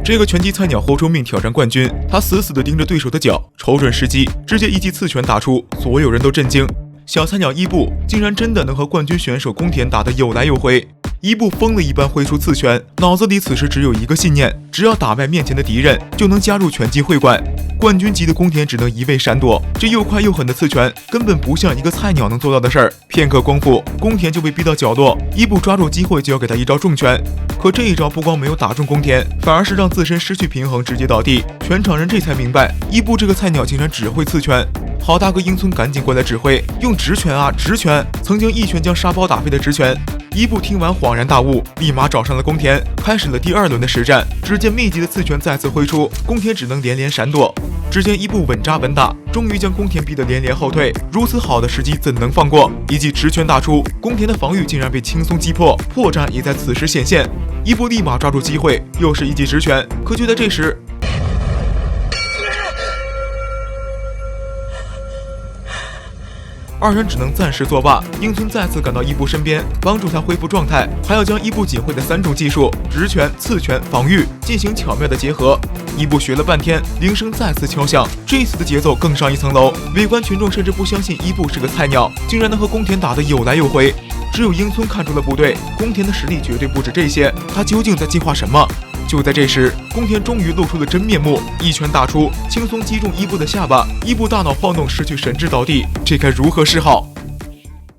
这个拳击菜鸟侯忠命挑战冠军，他死死地盯着对手的脚，瞅准时机，直接一记刺拳打出，所有人都震惊。小菜鸟伊布竟然真的能和冠军选手宫田打得有来有回。伊布疯了一般挥出刺拳，脑子里此时只有一个信念：只要打败面前的敌人，就能加入拳击会馆。冠军级的宫田只能一味闪躲，这又快又狠的刺拳根本不像一个菜鸟能做到的事儿。片刻功夫，宫田就被逼到角落，伊布抓住机会就要给他一招重拳，可这一招不光没有打中宫田，反而是让自身失去平衡，直接倒地。全场人这才明白，伊布这个菜鸟竟然只会刺拳。好大哥英村赶紧过来指挥，用直拳啊直拳！曾经一拳将沙包打飞的直拳。伊布听完恍然大悟，立马找上了宫田，开始了第2轮的实战。只见密集的刺拳再次挥出，宫田只能连连闪躲。只见伊布稳扎稳打，终于将宫田逼得连连后退。如此好的时机怎能放过？一记直拳打出，宫田的防御竟然被轻松击破，破绽也在此时显现。伊布立马抓住机会，又是一记直拳。可就在这时，二人只能暂时作罢。英村再次赶到伊布身边，帮助他恢复状态，还要将伊布仅会的3种技术——直拳、刺拳、防御进行巧妙的结合。伊布学了半天，铃声再次敲响，这次的节奏更上一层楼。围观群众甚至不相信伊布是个菜鸟，竟然能和宫田打得有来有回。只有英村看出了不对，宫田的实力绝对不止这些，他究竟在计划什么？就在这时，宫田终于露出了真面目，一拳打出，轻松击中伊布的下巴。伊布大脑晃动，失去神智倒地，这该如何是好？